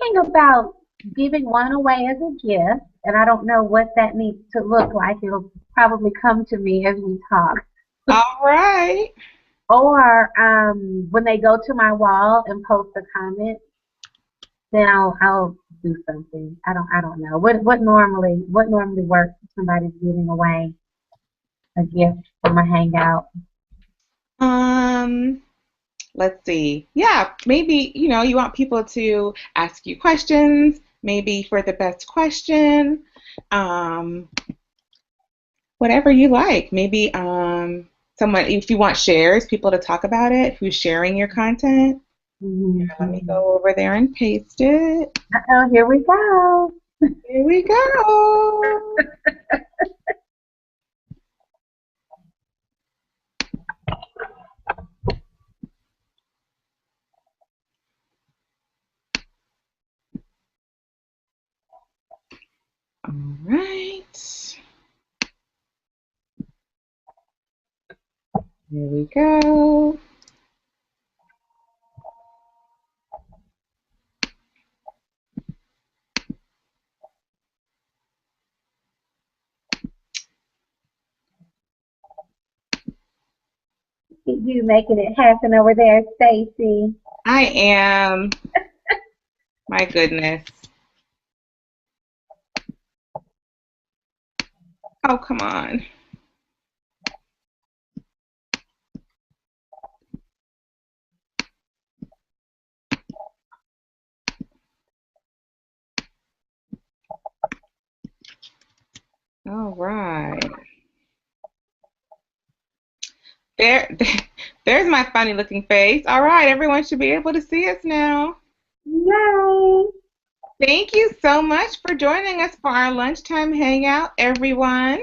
thinking about giving one away as a gift, and I don't know what that needs to look like. It'll probably come to me as we talk. All right. Or when they go to my wall and post a comment, then I'll do something. I don't know. What normally works if somebody's giving away a gift from a hangout? Um, let's see. Yeah, maybe, you want people to ask you questions, maybe for the best question, um, whatever you like. Maybe someone, if you want shares, people to talk about it, who's sharing your content. Here, let me Mm-hmm. go over there and paste it. Uh-oh, here we go. Here we go. All right. Here we go. You making it happen over there, Stacy. I am. My goodness. Oh, come on. All right. There, there's my funny looking face. All right, everyone should be able to see us now. Yay! Thank you so much for joining us for our lunchtime hangout, everyone.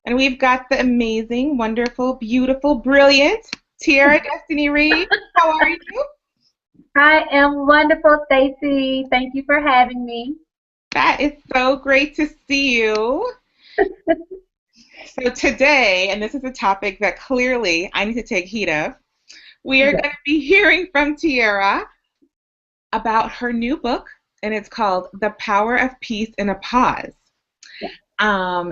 And we've got the amazing, wonderful, beautiful, brilliant Tierra Destiny Reid. How are you? I am wonderful, Stacy. Thank you for having me. That is so great to see you. So today, and this is a topic that clearly I need to take heed of, we are Yes. going to be hearing from Tierra about her new book, and it's called The Power of Peace in a Pause. Yes.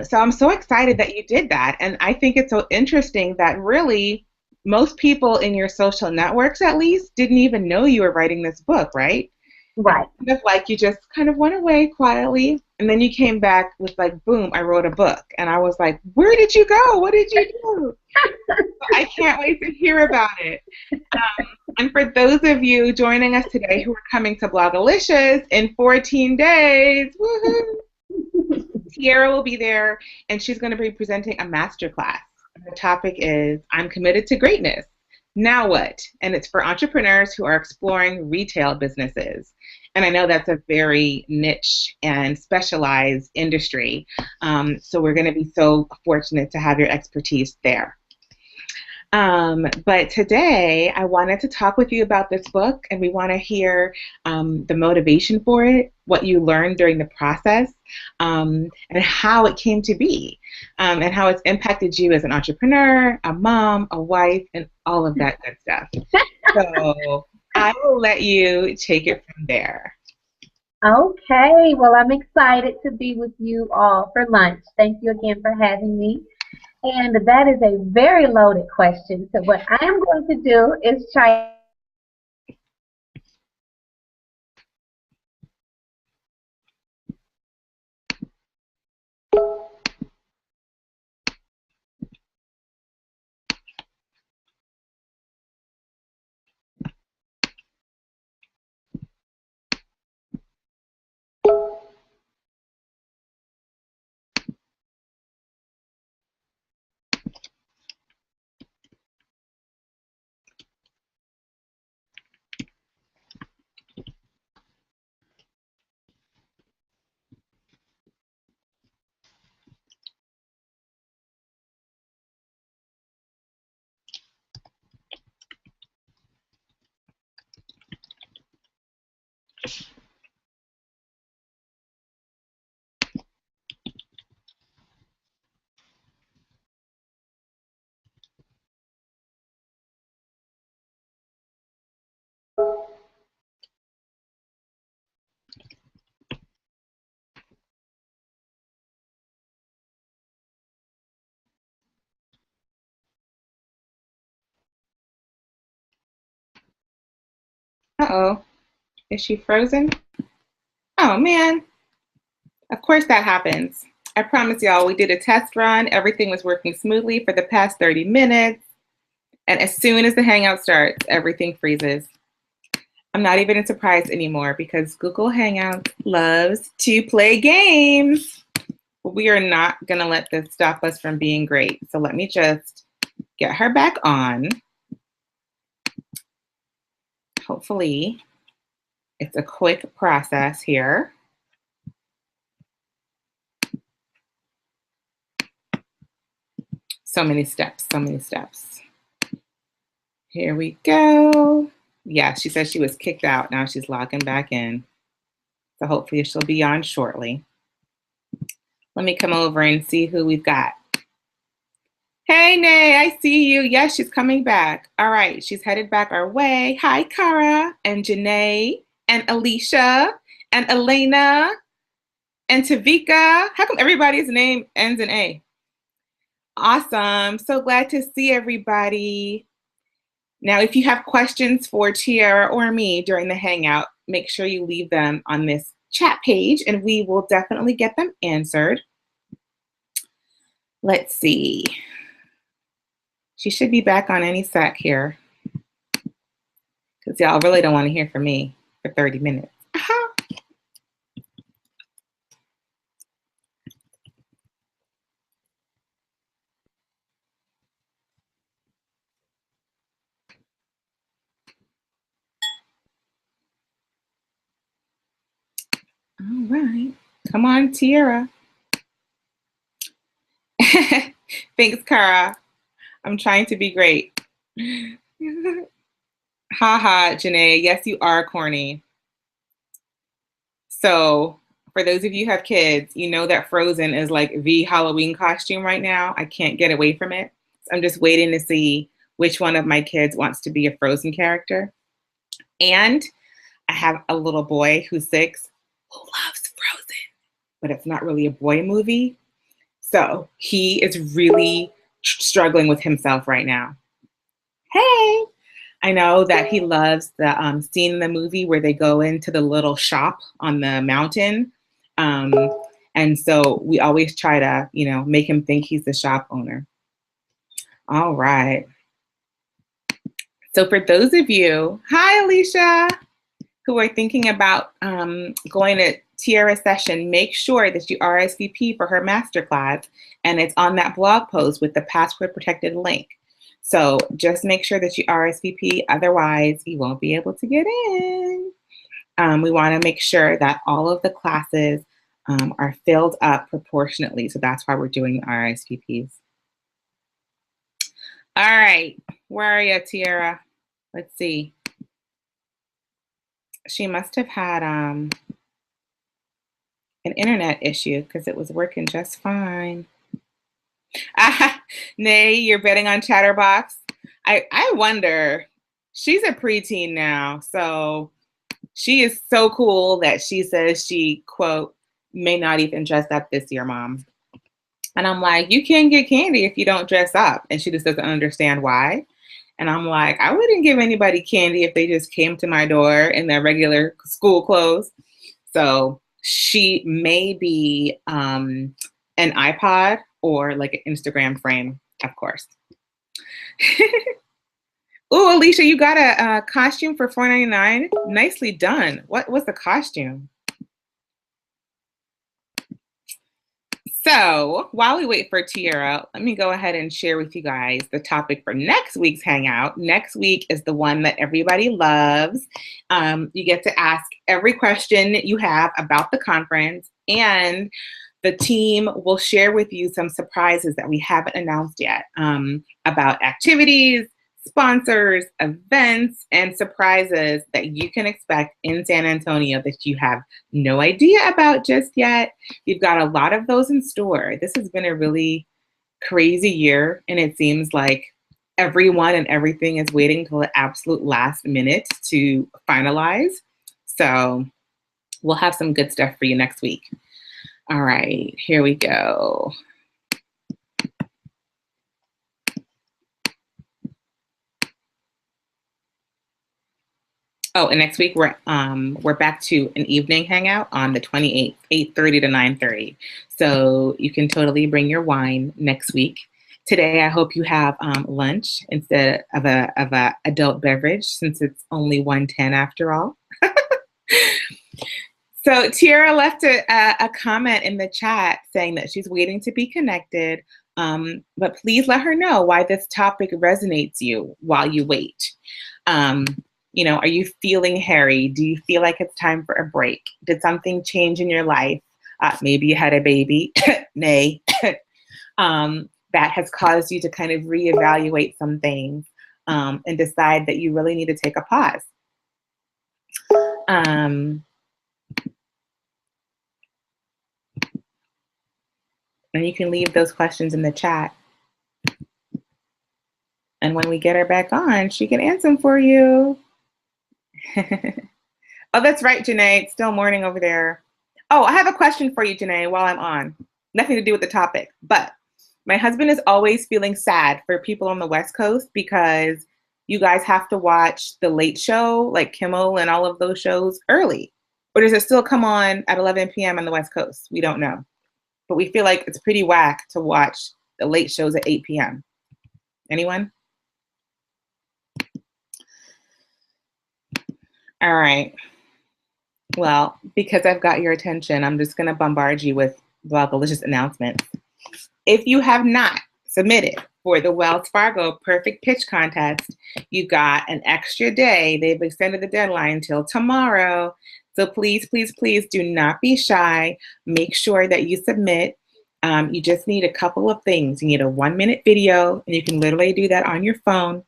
So I'm so excited that you did that. And I think it's so interesting that really most people in your social networks, at least, didn't even know you were writing this book, right? It's Right. kind of like you just kind of went away quietly, and then you came back with like, boom, I wrote a book. And I was like, where did you go? What did you do? So I can't wait to hear about it. And for those of you joining us today who are coming to Blogalicious in 14 days, woohoo! Tierra will be there, and she's going to be presenting a masterclass. The topic is I'm committed to greatness. Now what? And it's for entrepreneurs who are exploring retail businesses. And I know that's a very niche and specialized industry. So we're going to be so fortunate to have your expertise there. But today, I wanted to talk with you about this book, and we want to hear the motivation for it, what you learned during the process, and how it came to be, and how it's impacted you as an entrepreneur, a mom, a wife, and all of that good stuff. So I will let you take it from there. Okay. Well, I'm excited to be with you all for lunch. Thank you again for having me. And that is a very loaded question. So what I am going to do is try. Uh-oh. Is she frozen? Oh, man. Of course that happens. I promise y'all, we did a test run. Everything was working smoothly for the past 30 minutes. And as soon as the Hangout starts, everything freezes. I'm not even surprised anymore because Google Hangouts loves to play games. But we are not going to let this stop us from being great. So let me just get her back on. Hopefully, it's a quick process here. So many steps, so many steps. Here we go. Yeah, she says she was kicked out. Now she's logging back in. So hopefully she'll be on shortly. Let me come over and see who we've got. Hey, Nay, I see you. Yes, she's coming back. All right, she's headed back our way. Hi, Cara and Janae and Alicia and Elena and Tavika. How come everybody's name ends in A? Awesome. So glad to see everybody. Now, if you have questions for Tierra or me during the Hangout, make sure you leave them on this chat page and we will definitely get them answered. Let's see. She should be back on any sec here because y'all really don't want to hear from me for 30 minutes. All right. Come on, Tierra. Thanks, Cara. I'm trying to be great. Haha, Janae. Yes, you are corny. So for those of you who have kids, you know that Frozen is like the Halloween costume right now. I can't get away from it. So I'm just waiting to see which one of my kids wants to be a Frozen character. And I have a little boy who's 6 who loves Frozen, but it's not really a boy movie. So he is really struggling with himself right now. Hey, I know that he loves the scene in the movie where they go into the little shop on the mountain. And so we always try to, make him think he's the shop owner. All right. So for those of you, hi, Alicia, who are thinking about going to Tierra's session, make sure that you RSVP for her masterclass. And it's on that blog post with the password protected link. So just make sure that you RSVP, otherwise you won't be able to get in. We want to make sure that all of the classes are filled up proportionately. So that's why we're doing the RSVPs. All right, where are you, Tierra? Let's see. She must have had an internet issue because it was working just fine. Nay, you're betting on Chatterbox. I wonder, she's a preteen now, so she is so cool that she says she, quote, may not even dress up this year, Mom. And I'm like, you can't get candy if you don't dress up. And she just doesn't understand why. And I'm like, I wouldn't give anybody candy if they just came to my door in their regular school clothes. So she may be an iPod or like an Instagram frame, of course. Ooh, Alicia, you got a costume for $4.99. Nicely done. What was the costume? So while we wait for Tierra, let me go ahead and share with you guys the topic for next week's Hangout. Next week is the one that everybody loves. You get to ask every question you have about the conference, and the team will share with you some surprises that we haven't announced yet about activities, sponsors, events, and surprises that you can expect in San Antonio that you have no idea about just yet. We've got a lot of those in store. This has been a really crazy year, and it seems like everyone and everything is waiting till the absolute last minute to finalize. So we'll have some good stuff for you next week. All right, here we go. Oh, and next week we're back to an evening hangout on the 28th, 8:30 to 9:30. So you can totally bring your wine next week. Today, I hope you have lunch instead of a adult beverage, since it's only 1:10 after all. So Tierra left a comment in the chat saying that she's waiting to be connected, but please let her know why this topic resonates you while you wait. Um, are you feeling hairy? Do you feel like it's time for a break? Did something change in your life? Maybe you had a baby, nay, that has caused you to kind of reevaluate some things and decide that you really need to take a pause. And you can leave those questions in the chat. And when we get her back on, she can answer them for you. Oh, that's right, Janae. It's still morning over there. Oh, I have a question for you, Janae, while I'm on. Nothing to do with the topic, but my husband is always feeling sad for people on the West Coast because you guys have to watch The Late Show, like Kimmel and all of those shows early. Or does it still come on at 11 p.m. on the West Coast? We don't know. But we feel like it's pretty whack to watch the late shows at 8 p.m. Anyone? All right. Well, because I've got your attention, I'm just going to bombard you with delicious announcements. If you have not submitted for the Wells Fargo Perfect Pitch Contest, you got an extra day. They've extended the deadline until tomorrow. So please, please, please do not be shy. Make sure that you submit. You just need a couple of things. You need a 1-minute video, and you can literally do that on your phone.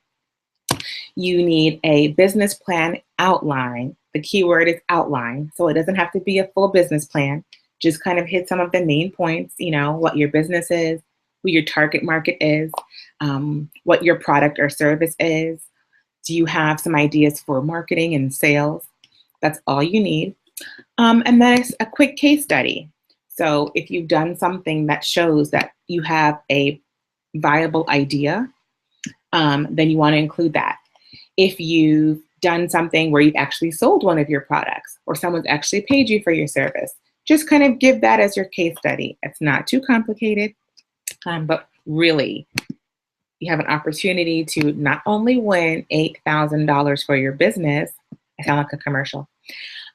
You need a business plan outline. The keyword is outline, so it doesn't have to be a full business plan. Just kind of hit some of the main points, what your business is, who your target market is, what your product or service is. Do you have some ideas for marketing and sales? That's all you need. And then it's a quick case study. So if you've done something that shows that you have a viable idea, then you want to include that. If you've done something where you've actually sold one of your products or someone's actually paid you for your service, just kind of give that as your case study. It's not too complicated, but really, you have an opportunity to not only win $8,000 for your business, I sound like a commercial,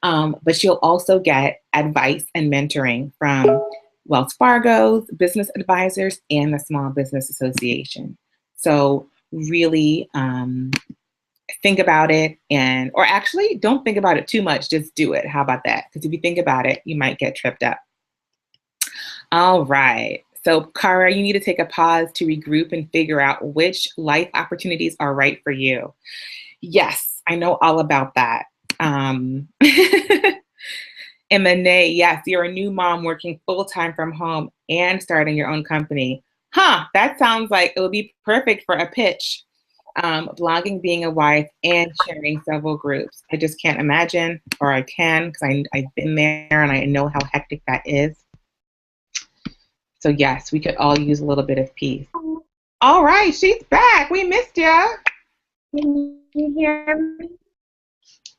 but you'll also get advice and mentoring from Wells Fargo's business advisors and the Small Business Association. So really think about it, or actually don't think about it too much, just do it. How about that? Because if you think about it, you might get tripped up. All right. So Kara, you need to take a pause to regroup and figure out which life opportunities are right for you. Yes, I know all about that. And Monet, yes, you're a new mom working full-time from home and starting your own company. That sounds like it would be perfect for a pitch. Blogging, being a wife, and sharing several groups. I just can't imagine, or I can, because I've been there and I know how hectic that is. So yes, we could all use a little bit of peace. All right, she's back. We missed you. Can you hear me?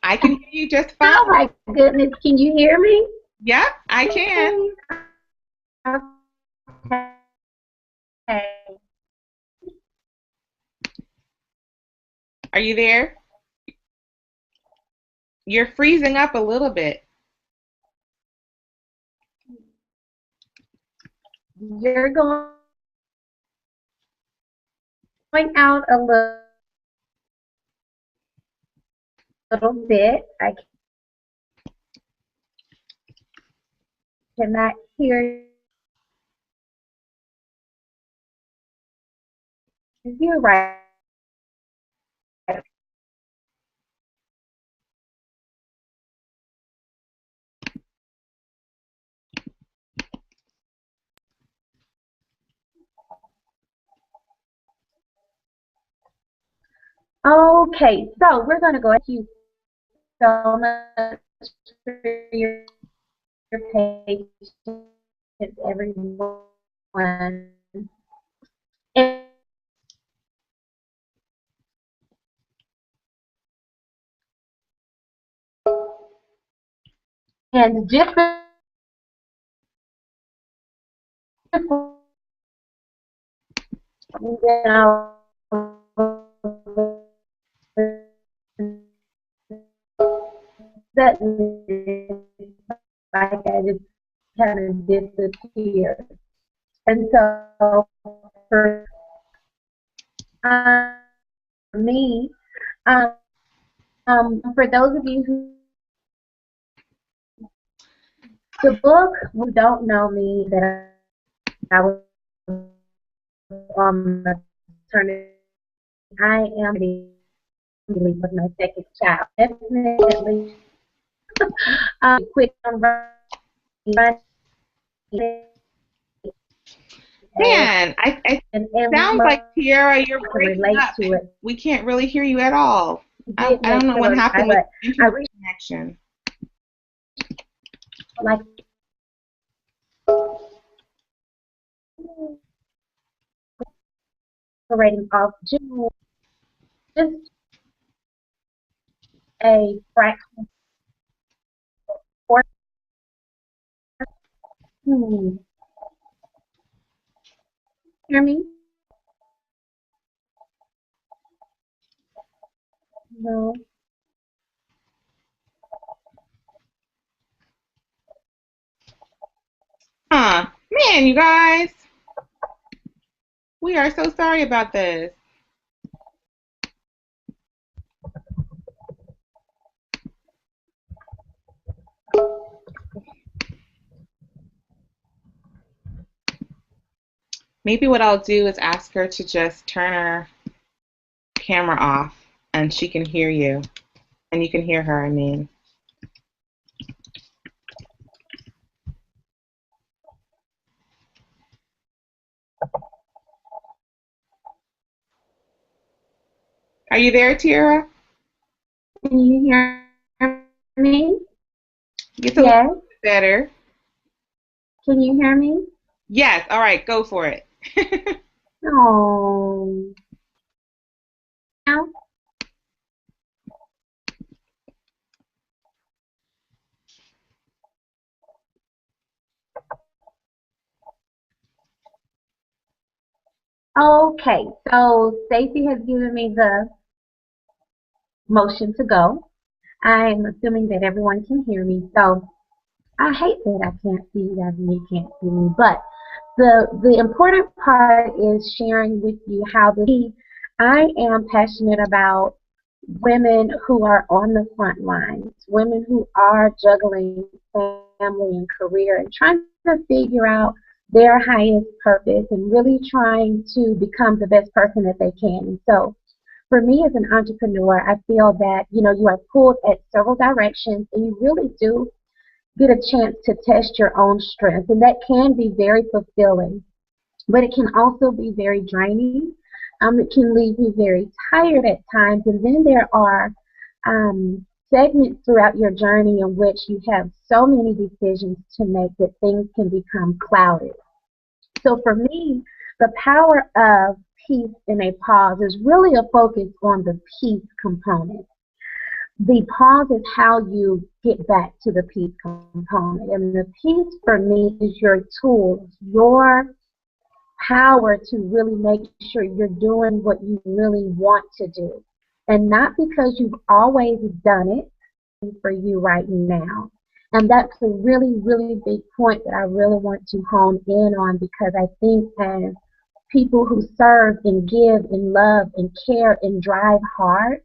I can hear you just fine. Oh my goodness, can you hear me? Yep, I can. Okay. Are you there? You're freezing up a little bit. You're going out a little bit. I cannot hear you right. Okay, so we're going to go. Thank you so much for your patience, everyone. And And just before, you know, suddenly, like I just kind of disappeared. And so for me, um, for those of you who the book who don't know me that I was on maternity, I am with my second child. Definitely quick on Man, and sounds like Tierra, you're to breaking relate up. to it. We can't really hear you at all. Did I don't make know what sure I happened with but the I internet reached connection. like operating off just a fraction or hmm, hear me? No. Huh. Man, you guys, we are so sorry about this. Maybe what I'll do is ask her to just turn her camera off and she can hear you. And you can hear her, I mean. Are you there, Tierra? Can you hear me? It's a little Yes. bit better. Can you hear me? Yes, all right, go for it. No. Now? Okay, so Stacy has given me the motion to go. I'm assuming that everyone can hear me, so I hate that I can't see you guys and you can't see me. But the important part is sharing with you how I am passionate about women who are on the front lines, women who are juggling family and career and trying to figure out their highest purpose and really trying to become the best person that they can. And so for me as an entrepreneur, I feel that, you are pulled at several directions and you really do get a chance to test your own strength. And that can be very fulfilling, but it can also be very draining. It can leave you very tired at times. And then there are segments throughout your journey in which you have so many decisions to make that things can become clouded. So for me, the power of peace in a pause is really a focus on the peace component. The pause is how you get back to the peace component. And the peace for me is your tools, your power to really make sure you're doing what you really want to do. And not because you've always done it for you right now. And that's a really, really big point that I really want to hone in on because I think as people who serve and give and love and care and drive hard,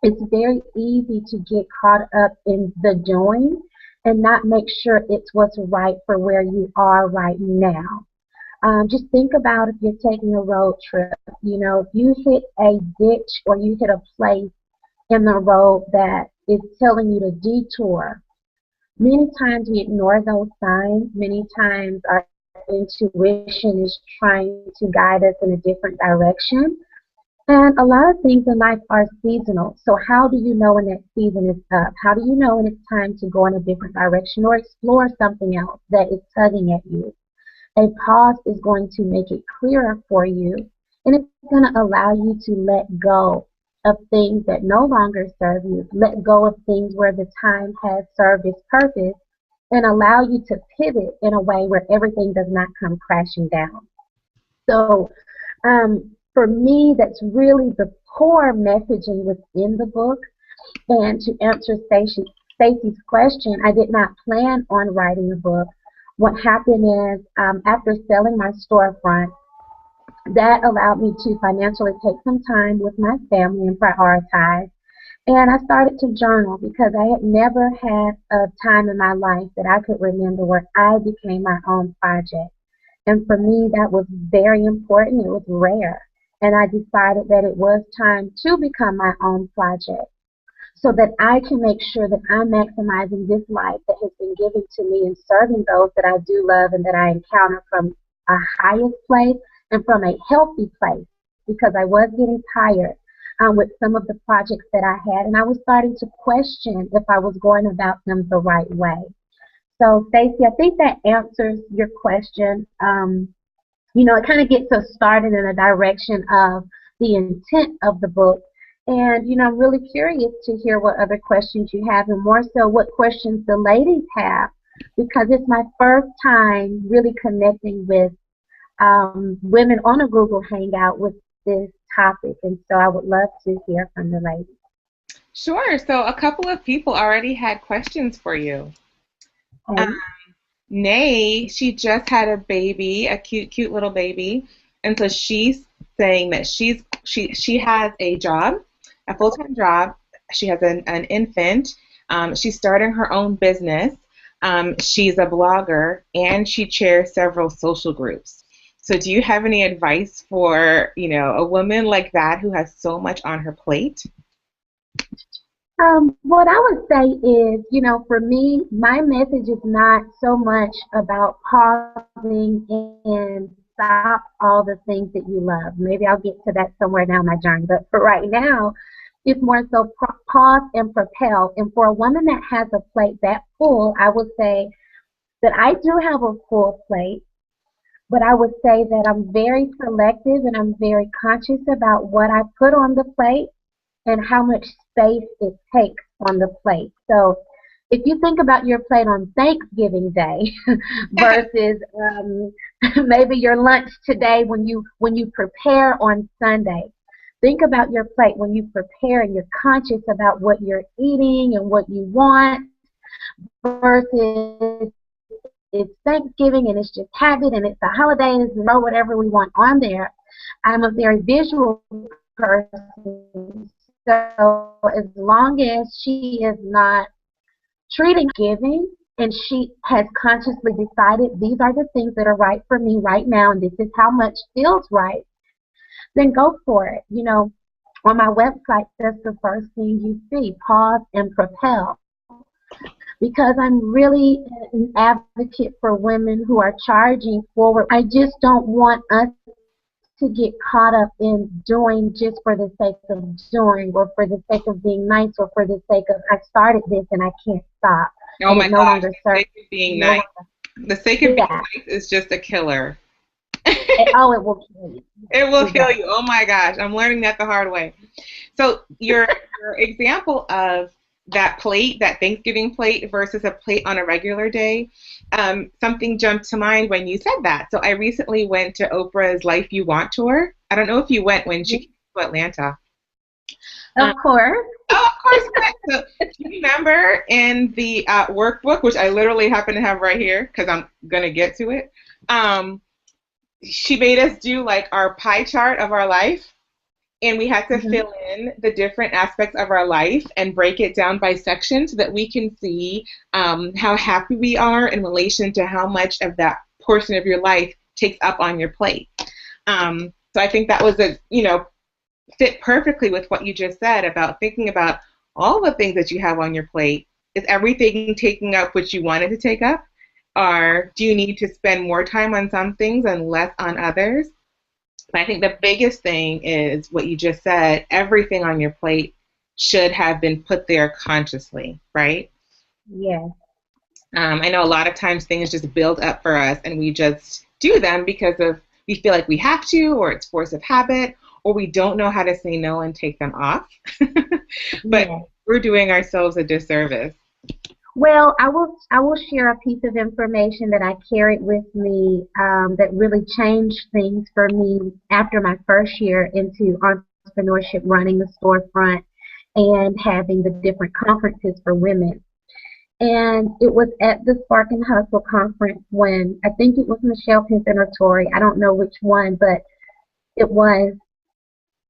it's very easy to get caught up in the doing and not make sure it's what's right for where you are right now. Just think about if you're taking a road trip. If you hit a ditch or you hit a place in the road that is telling you to detour, many times we ignore those signs. Many times our intuition is trying to guide us in a different direction. And a lot of things in life are seasonal. So how do you know when that season is up? How do you know when it's time to go in a different direction or explore something else that is tugging at you? A pause is going to make it clearer for you, and it's going to allow you to let go of things that no longer serve you, let go of things where the time has served its purpose, and allow you to pivot in a way where everything does not come crashing down. So for me, that's really the core messaging within the book. And to answer Stacey's question, I did not plan on writing a book. What happened is, after selling my storefront, that allowed me to financially take some time with my family and prioritize. And I started to journal because I had never had a time in my life that I could remember where I became my own project. And for me, that was very important. It was rare. And I decided that it was time to become my own project so that I can make sure that I'm maximizing this life that has been given to me and serving those that I do love and that I encounter from a highest place and from a healthy place, because I was getting tired with some of the projects that I had, and I was starting to question if I was going about them the right way. So, Stacey, I think that answers your question. It kind of gets us started in a direction of the intent of the book. And, I'm really curious to hear what other questions you have, and more so what questions the ladies have, because it's my first time really connecting with women on a Google Hangout with this topic. And so I would love to hear from the ladies. Sure. So a couple of people already had questions for you. Okay. Nay, she just had a baby, a cute little baby, and so she's saying that she has a job, a full-time job. She has an infant. She's starting her own business. She's a blogger, and she chairs several social groups. So do you have any advice for, a woman like that who has so much on her plate? What I would say is, for me, my message is not so much about pausing and stop all the things that you love. Maybe I'll get to that somewhere down my journey. But for right now, it's more so pause and propel. And for a woman that has a plate that full, I would say that I do have a full plate, but I would say that I'm very selective and I'm very conscious about what I put on the plate and how much space it takes on the plate. So if you think about your plate on Thanksgiving Day versus maybe your lunch today when you prepare on Sunday, think about your plate when you prepare and you're conscious about what you're eating and what you want versus it's Thanksgiving and it's just habit and it's the holidays and whatever we want on there. I'm a very visual person. So as long as she is not treating giving and she has consciously decided these are the things that are right for me right now and this is how much feels right, then go for it. On my website, that's the first thing you see, pause and propel. Because I'm really an advocate for women who are charging forward. I just don't want us to get caught up in doing just for the sake of doing or for the sake of being nice or for the sake of I started this and I can't stop. Oh my gosh, the sake of being nice. The sake of being nice is just a killer. It will kill you. It will kill you. Oh my gosh, I'm learning that the hard way. So your example of that plate, that Thanksgiving plate versus a plate on a regular day, something jumped to mind when you said that. So I recently went to Oprah's Life You Want tour. I don't know if you went when she came to Atlanta. Of course. Oh, of course. So, do you remember in the workbook, which I literally happen to have right here because I'm going to get to it, she made us do like our pie chart of our life. And we had to fill in the different aspects of our life and break it down by section so that we can see how happy we are in relation to how much of that portion of your life takes up on your plate. So I think that was fit perfectly with what you just said about thinking about all the things that you have on your plate. Is everything taking up what you wanted to take up? Or do you need to spend more time on some things and less on others? I think the biggest thing is what you just said. Everything on your plate should have been put there consciously, right? Yes. I know a lot of times things just build up for us and we just do them because we feel like we have to, or it's force of habit, or we don't know how to say no and take them off. But we're doing ourselves a disservice. Well, I will share a piece of information that I carried with me that really changed things for me after my first year into entrepreneurship, running the storefront and having the different conferences for women. And it was at the Spark and Hustle conference when I think it was Michelle Pimpin or Tori. I don't know which one, but it was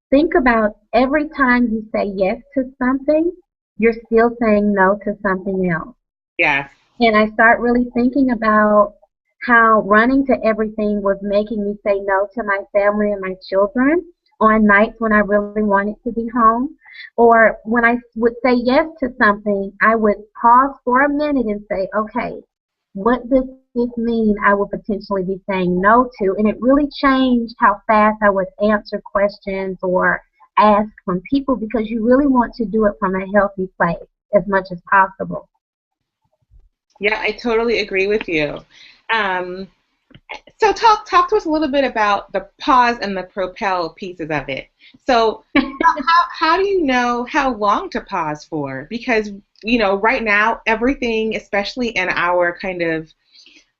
think about every time you say yes to something, you're still saying no to something else. Yes. And I start really thinking about how running to everything was making me say no to my family and my children on nights when I really wanted to be home. Or when I would say yes to something, I would pause for a minute and say, okay, what does this mean I will potentially be saying no to? And it really changed how fast I would answer questions or ask from people because you really want to do it from a healthy place as much as possible. Yeah, I totally agree with you. Um, so talk to us a little bit about the pause and the propel pieces of it. So how do you know how long to pause for? Because right now everything, especially in our kind of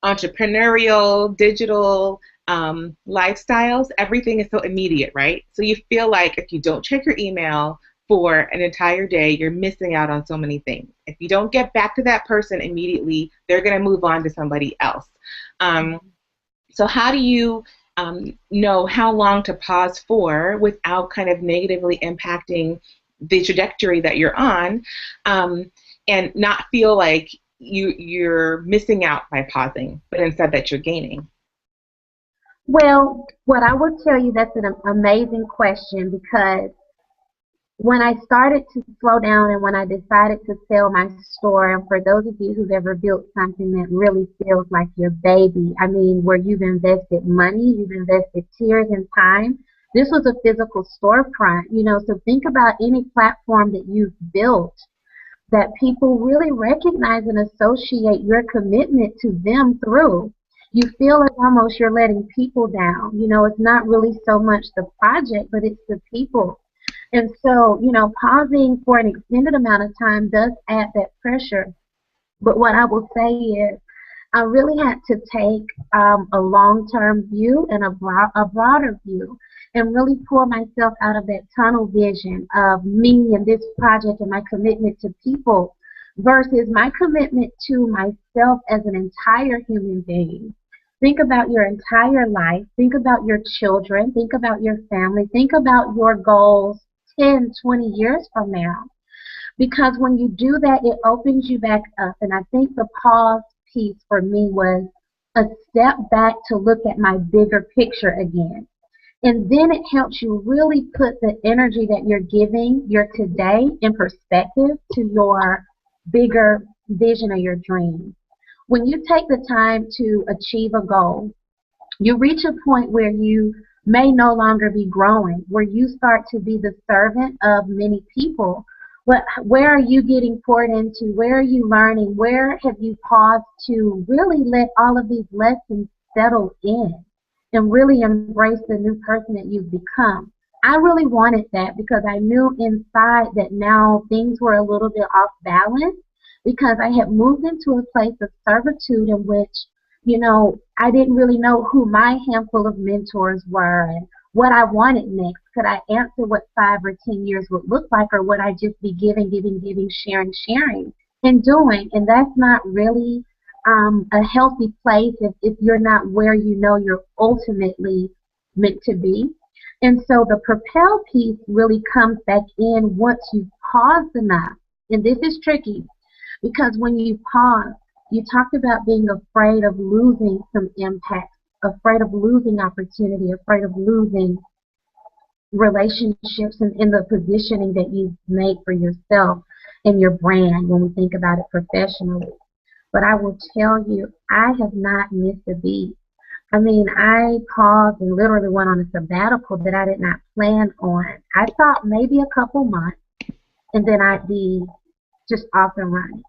entrepreneurial, digital lifestyles, everything is so immediate, right? So you feel like if you don't check your email for an entire day, you're missing out on so many things. If you don't get back to that person immediately, they're going to move on to somebody else. Um, so how do you know how long to pause for without kind of negatively impacting the trajectory that you're on, and not feel like you're missing out by pausing, but instead that you're gaining? Well, what I will tell you, that's an amazing question because when I started to slow down and when I decided to sell my store, and for those of you who've ever built something that really feels like your baby, I mean, where you've invested money, you've invested tears and time, this was a physical storefront, so think about any platform that you've built that people really recognize and associate your commitment to them through. You feel like almost you're letting people down. It's not really so much the project, but it's the people. And so, pausing for an extended amount of time does add that pressure. But what I will say is, I really had to take a long-term view and a broader view and really pull myself out of that tunnel vision of me and this project and my commitment to people versus my commitment to myself as an entire human being. Think about your entire life. Think about your children. Think about your family. Think about your goals 10, 20 years from now. Because when you do that, it opens you back up. And I think the pause piece for me was a step back to look at my bigger picture again. And then it helps you really put the energy that you're giving your today in perspective to your bigger vision of your dream. When you take the time to achieve a goal, you reach a point where you may no longer be growing, where you start to be the servant of many people. Where are you getting poured into? Where are you learning? Where have you paused to really let all of these lessons settle in and really embrace the new person that you've become? I really wanted that because I knew inside that now things were a little bit off balance because I had moved into a place of servitude in which I didn't really know who my handful of mentors were and what I wanted next. Could I answer what 5 or 10 years would look like, or would I just be giving, giving, giving, sharing, sharing, and doing? And that's not really a healthy place if you're not where you're ultimately meant to be. And so the propel piece really comes back in once you've paused enough. And this is tricky because when you pause, you talked about being afraid of losing some impact, afraid of losing opportunity, afraid of losing relationships and in the positioning that you've made for yourself and your brand when we think about it professionally. But I will tell you, I have not missed a beat. I mean, I paused and literally went on a sabbatical that I did not plan on. I thought maybe a couple months and then I'd be just off and running.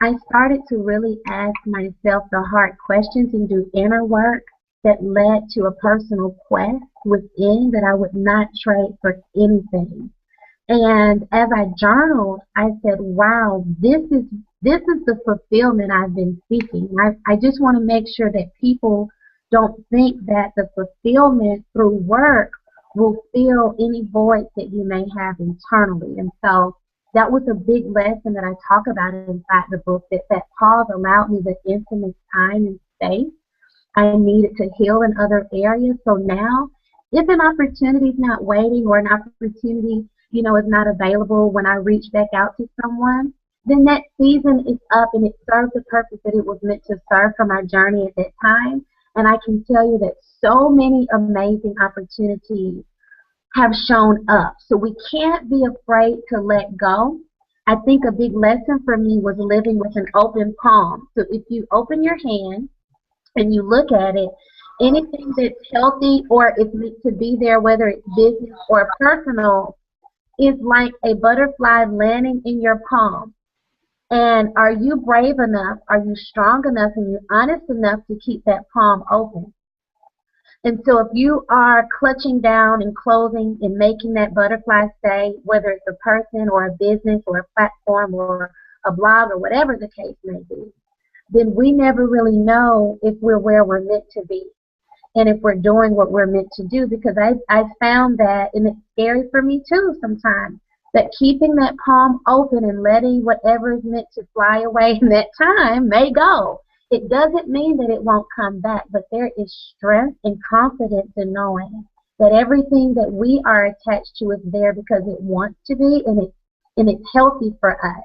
I started to really ask myself the hard questions and do inner work that led to a personal quest within that I would not trade for anything. And as I journaled, I said, wow, this is the fulfillment I've been seeking. I just want to make sure that people don't think that the fulfillment through work will fill any voids that you may have internally. And so that was a big lesson that I talk about inside the book, that pause allowed me the intimate time and space I needed to heal in other areas. So now, if an opportunity is not waiting or an opportunity, is not available when I reach back out to someone, then that season is up and it served the purpose that it was meant to serve for my journey at that time. And I can tell you that so many amazing opportunities have shown up. So we can't be afraid to let go. I think a big lesson for me was living with an open palm. So if you open your hand and you look at it, anything that's healthy or is meant to be there, whether it's business or personal, is like a butterfly landing in your palm. And are you brave enough, are you strong enough, and you honest enough to keep that palm open? And so if you are clutching down and closing and making that butterfly stay, whether it's a person or a business or a platform or a blog or whatever the case may be, then we never really know if we're where we're meant to be and if we're doing what we're meant to do. Because I found that, and it's scary for me too sometimes, that keeping that palm open and letting whatever is meant to fly away in that time may go. It doesn't mean that it won't come back, but there is strength and confidence in knowing that everything that we are attached to is there because it wants to be, and it's healthy for us.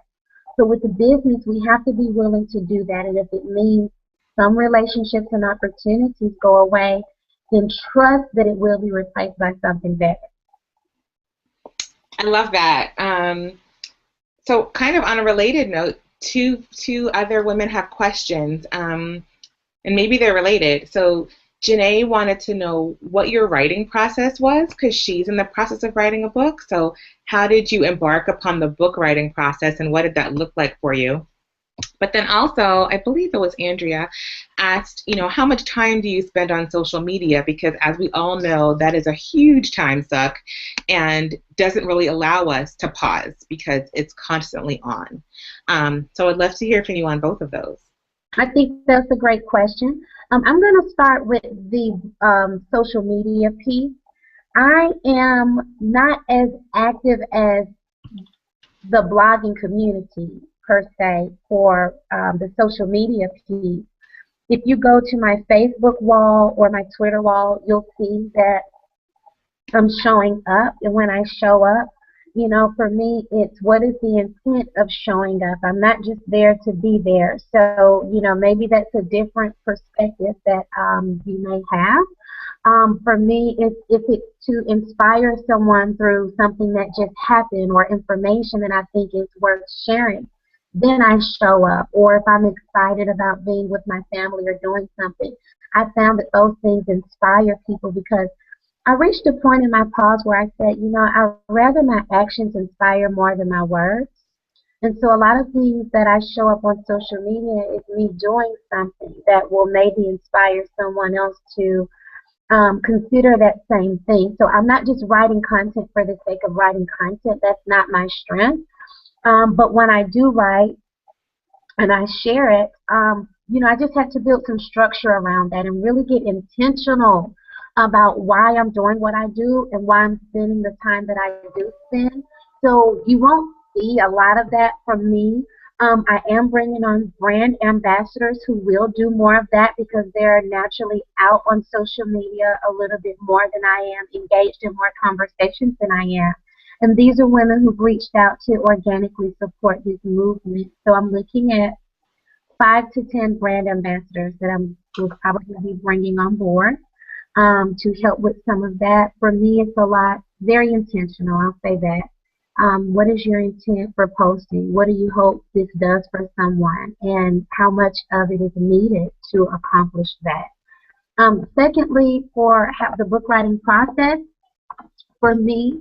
So with the business, we have to be willing to do that. And if it means some relationships and opportunities go away, then trust that it will be replaced by something better. I love that. So kind of on a related note, two other women have questions, and maybe they're related. So Janae wanted to know what your writing process was because she's in the process of writing a book. So how did you embark upon the book writing process, and what did that look like for you? But then also, I believe it was Andrea asked, how much time do you spend on social media? Because as we all know, that is a huge time suck and doesn't really allow us to pause because it's constantly on. So I'd love to hear from you on both of those. I think that's a great question. I'm going to start with the social media piece. I am not as active as the blogging community per se for the social media piece. If you go to my Facebook wall or my Twitter wall, you'll see that I'm showing up. And when I show up, for me, it's what is the intent of showing up? I'm not just there to be there. So, maybe that's a different perspective that you may have. For me, if it's to inspire someone through something that just happened or information that I think is worth sharing, then I show up. Or if I'm excited about being with my family or doing something, I found that those things inspire people because I reached a point in my pause where I said, I'd rather my actions inspire more than my words. And so a lot of things that I show up on social media is me doing something that will maybe inspire someone else to consider that same thing. So I'm not just writing content for the sake of writing content. That's not my strength. But when I do write and I share it, I just have to build some structure around that and really get intentional about why I'm doing what I do and why I'm spending the time that I do spend. So you won't see a lot of that from me. I am bringing on brand ambassadors who will do more of that because they're naturally out on social media a little bit more than I am, engaged in more conversations than I am. And these are women who've reached out to organically support this movement. So I'm looking at 5 to 10 brand ambassadors that will probably be bringing on board to help with some of that. For me, it's a lot, very intentional, I'll say that. What is your intent for posting? What do you hope this does for someone? And how much of it is needed to accomplish that? Secondly, for the book writing process, for me,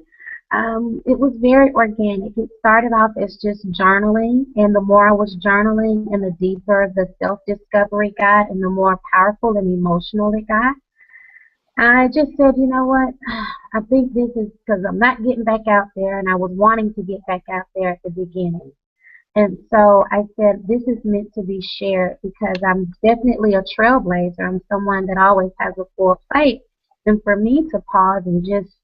it was very organic. It started off as just journaling, and the more I was journaling and the deeper the self-discovery got and the more powerful and emotional it got, I just said, you know what? I think this is because I'm not getting back out there, and I was wanting to get back out there at the beginning. And so I said, this is meant to be shared because I'm definitely a trailblazer. I'm someone that always has a full plate. And for me to pause and just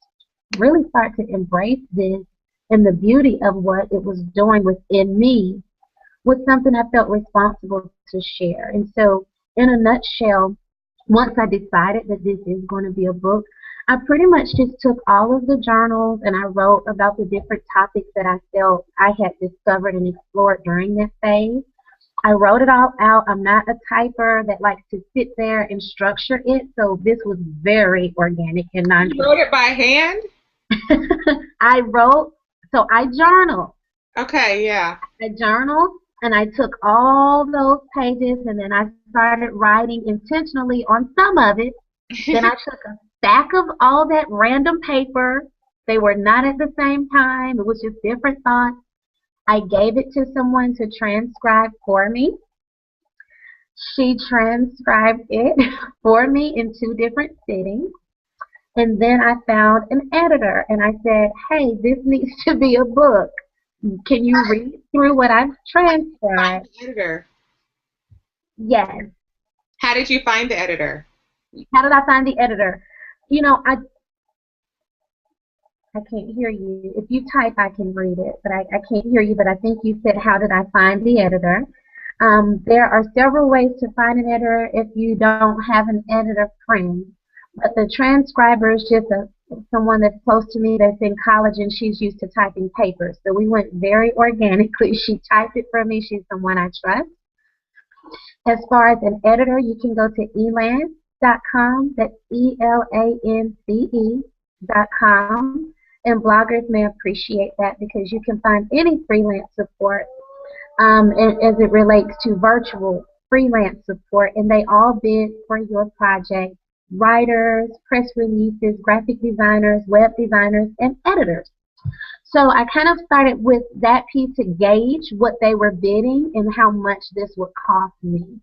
really start to embrace this and the beauty of what it was doing within me was something I felt responsible to share. And so, in a nutshell, once I decided that this is going to be a book, I pretty much just took all of the journals and I wrote about the different topics that I felt I had discovered and explored during that phase. I wrote it all out. I'm not a typer that likes to sit there and structure it, so this was very organic and non. You wrote it by hand? I wrote, so I journal. Okay, yeah. I journaled and I took all those pages and then I started writing intentionally on some of it. Then I took a stack of all that random paper. They were not at the same time. It was just different thoughts. I gave it to someone to transcribe for me. She transcribed it for me in two different sittings. And then I found an editor and I said, hey, this needs to be a book. Can you read through what I've Find transcribed? the editor. Yes. How did you find the editor? How did I find the editor? You know, I can't hear you. If you type, I can read it, but I can't hear you. But I think you said, how did I find the editor? There are several ways to find an editor if you don't have an editor friend. But the transcriber is just someone that's close to me that's in college and she's used to typing papers. So we went very organically. She typed it for me. She's someone I trust. As far as an editor, you can go to elance.com. That's ELANCE.com. And bloggers may appreciate that because you can find any freelance support as it relates to virtual freelance support, and they all bid for your project. Writers, press releases, graphic designers, web designers, and editors. So I kind of started with that piece to gauge what they were bidding and how much this would cost me.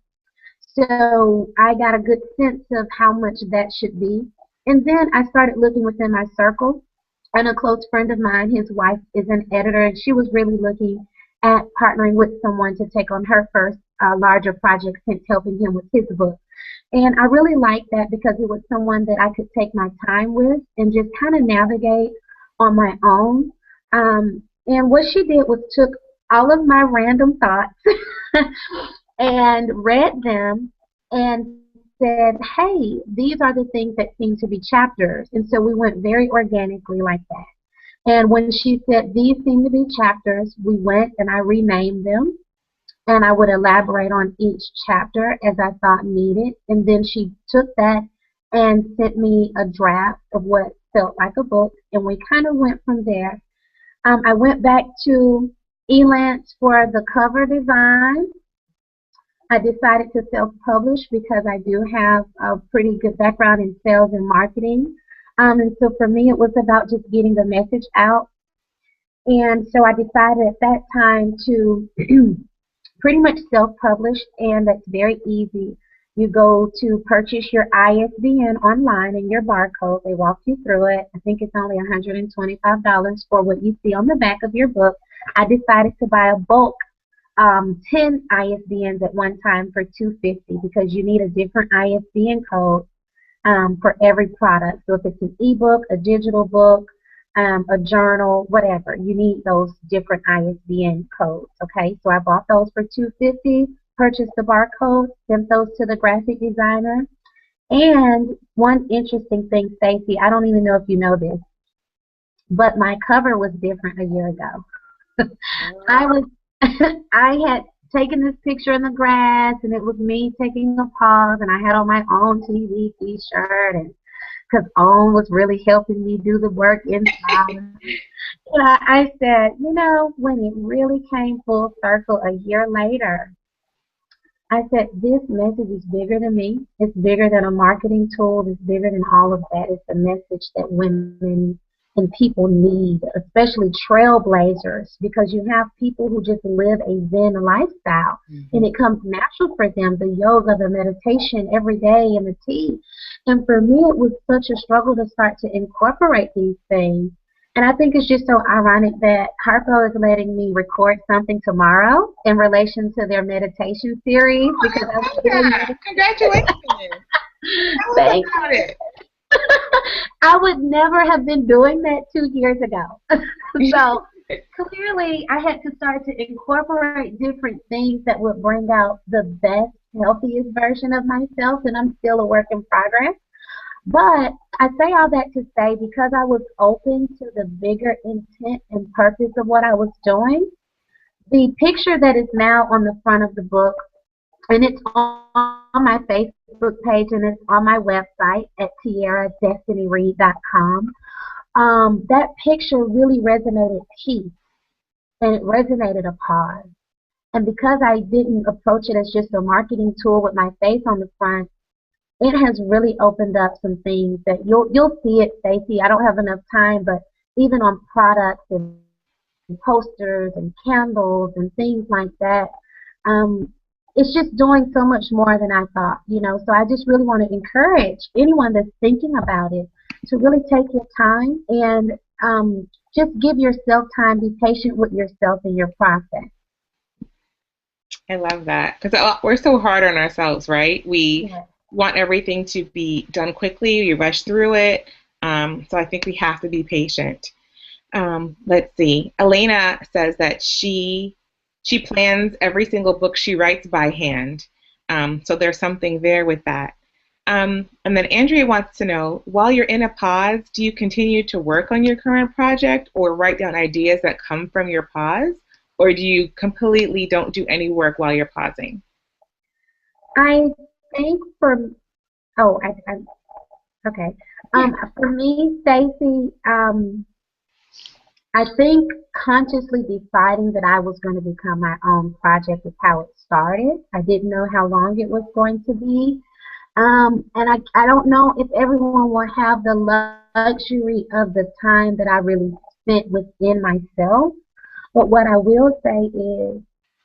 So I got a good sense of how much that should be. And then I started looking within my circle. And a close friend of mine, his wife is an editor, and she was really looking at partnering with someone to take on her first larger project since helping him with his book. And I really liked that because it was someone that I could take my time with and just kind of navigate on my own. And what she did was took all of my random thoughts and read them and said, hey, these are the things that seem to be chapters. And so we went very organically like that. And when she said these seem to be chapters, we went and I renamed them. And I would elaborate on each chapter as I thought needed. And then she took that and sent me a draft of what felt like a book. And we kind of went from there. I went back to Elance for the cover design. I decided to self-publish because I do have a pretty good background in sales and marketing. And so for me, it was about just getting the message out. And so I decided at that time to pretty much self-publish, and that's very easy. You go to purchase your ISBN online and your barcode. They walk you through it. I think it's only $125 for what you see on the back of your book. I decided to buy a bulk 10 ISBNs at one time for $250 because you need a different ISBN code for every product. So if it's an ebook, a digital book, a journal, whatever, you need those different ISBN codes. Okay, so I bought those for $250, purchased the barcode, sent those to the graphic designer. And one interesting thing, Stacey, I don't even know if you know this, but my cover was different a year ago. I had taken this picture in the grass, and it was me taking a pause, and I had on my own TV t-shirt, and because OWN was really helping me do the work inside. And I said, you know, when it really came full circle a year later, I said, this message is bigger than me. It's bigger than a marketing tool. It's bigger than all of that. It's the message that women and people need, especially trailblazers, because you have people who just live a Zen lifestyle, and it comes natural for them, the yoga, the meditation every day, and the tea. And for me, it was such a struggle to start to incorporate these things. And I think it's just so ironic that Harpo is letting me record something tomorrow in relation to their meditation series, Oh, because I I was love doing that. Congratulations. Tell us Thank about you. it. I would never have been doing that 2 years ago. So clearly, I had to start to incorporate different things that would bring out the best, healthiest version of myself, and I'm still a work in progress. But I say all that to say, because I was open to the bigger intent and purpose of what I was doing, the picture that is now on the front of the book, and it's on my Facebook page and it's on my website at tierradestinyreid.com. That picture really resonated peace, and it resonated a pause. And because I didn't approach it as just a marketing tool with my face on the front, it has really opened up some things that you'll see it, Stacey. I don't have enough time, but even on products and posters and candles and things like that, um, it's just doing so much more than I thought. So I just really want to encourage anyone that's thinking about it to really take your time and just give yourself time, be patient with yourself in your process. I love that because we're so hard on ourselves, right? We Yeah. want everything to be done quickly. We rush through it. So I think we have to be patient. Let's see. Elena says that she plans every single book she writes by hand. So there's something there with that. And then Andrea wants to know, while you're in a pause, do you continue to work on your current project or write down ideas that come from your pause? Or do you completely don't do any work while you're pausing? I think okay. Yeah. For me, Stacey, I think consciously deciding that I was going to become my own project is how it started. I didn't know how long it was going to be. And I don't know if everyone will have the luxury of the time that I really spent within myself. But what I will say is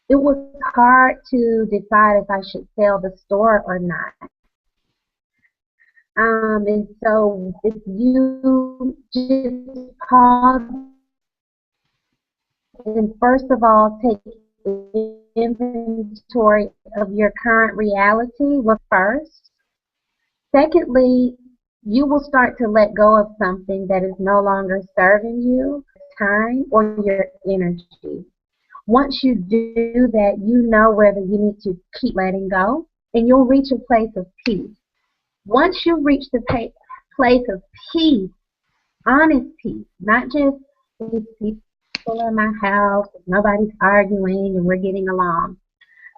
it was hard to decide if I should sell the store or not. And so if you just pause and first of all take inventory of your current reality was first. Secondly, you will start to let go of something that is no longer serving you, time or your energy. Once you do that, you know whether you need to keep letting go, and you'll reach a place of peace. Once you reach the place of peace, honest peace, not just these people in my house, nobody's arguing and we're getting along.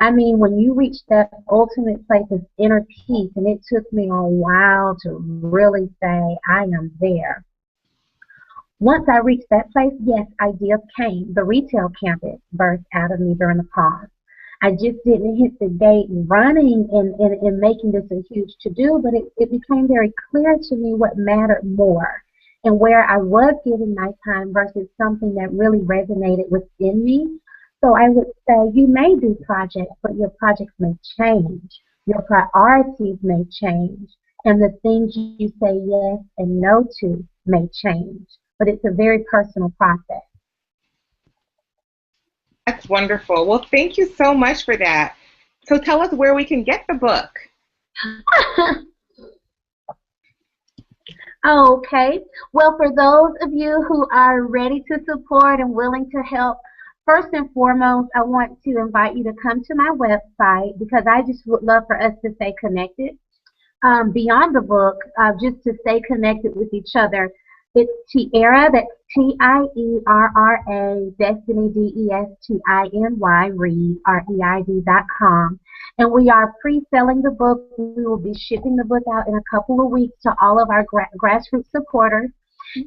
I mean, when you reach that ultimate place of inner peace, and it took me a while to really say, I am there. Once I reached that place, yes, ideas came. The retail campus burst out of me during the pause. I just didn't hit the gate running and making this a huge to-do, but it became very clear to me what mattered more and where I was giving my time versus something that really resonated within me. So I would say you may do projects, but your projects may change. Your priorities may change. And the things you say yes and no to may change. But it's a very personal process. That's wonderful. Well, thank you so much for that. So tell us where we can get the book. Okay. Well, for those of you who are ready to support and willing to help, first and foremost, I want to invite you to come to my website because I just would love for us to stay connected. Beyond the book, just to stay connected with each other. It's Tierra, that's Tierra, Destiny, Destiny, Reid, Reid.com. And we are pre-selling the book. We will be shipping the book out in a couple of weeks to all of our grassroots supporters.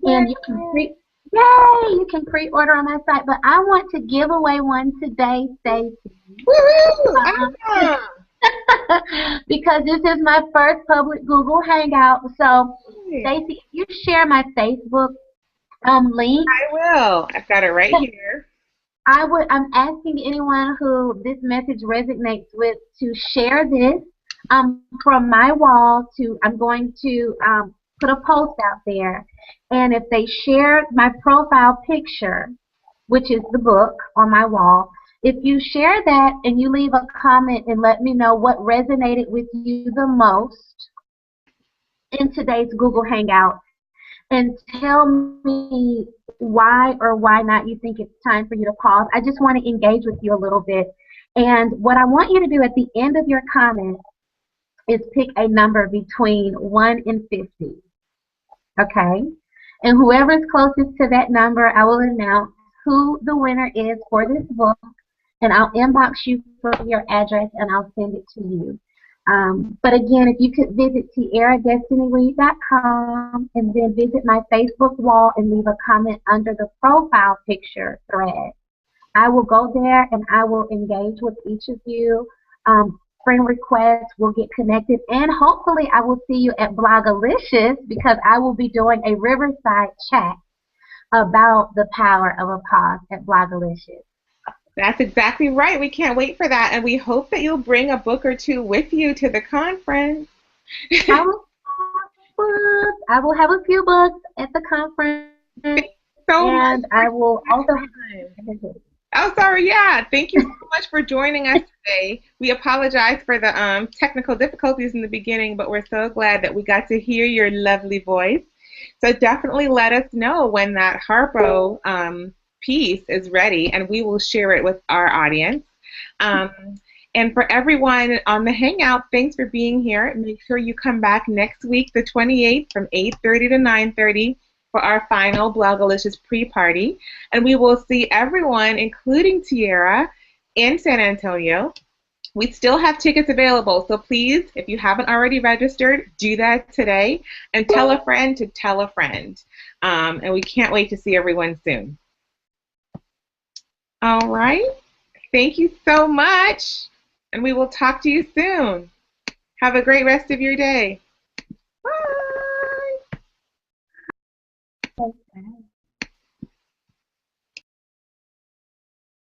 And you can you can pre-order on my site. But I want to give away one today, Stacey. Woo-hoo! Because this is my first public Google Hangout. So, Stacey, if you share my Facebook Link. I will. I've got it right here. I'm asking anyone who this message resonates with to share this from my wall to, I'm going to put a post out there. And if they share my profile picture, which is the book on my wall, if you share that and you leave a comment and let me know what resonated with you the most in today's Google Hangout, and tell me why or why not you think it's time for you to pause. I just want to engage with you a little bit. And what I want you to do at the end of your comment is pick a number between 1 and 50. Okay? And whoever's closest to that number, I will announce who the winner is for this book, and I'll inbox you for your address and I'll send it to you. But again, if you could visit tierradestinyread.com and then visit my Facebook wall and leave a comment under the profile picture thread, I will go there and I will engage with each of you. Friend requests will get connected, and hopefully I will see you at Blogalicious, because I will be doing a Riverside chat about the power of a pause at Blogalicious. That's exactly right. We can't wait for that, and we hope that you'll bring a book or two with you to the conference. I will have books. I will have a few books at the conference, So and much. I will also have. Oh, sorry. Yeah. Thank you so much for joining us today. We apologize for the technical difficulties in the beginning, but we're so glad that we got to hear your lovely voice. So definitely let us know when that Harpo piece is ready, and we will share it with our audience. And for everyone on the Hangout, thanks for being here. Make sure you come back next week, the 28th, from 8:30 to 9:30 for our final Blogalicious pre-party. And we will see everyone, including Tierra, in San Antonio. We still have tickets available, so please, if you haven't already registered, do that today, and tell a friend to tell a friend. And we can't wait to see everyone soon. All right. Thank you so much, and we will talk to you soon. Have a great rest of your day. Bye. Okay.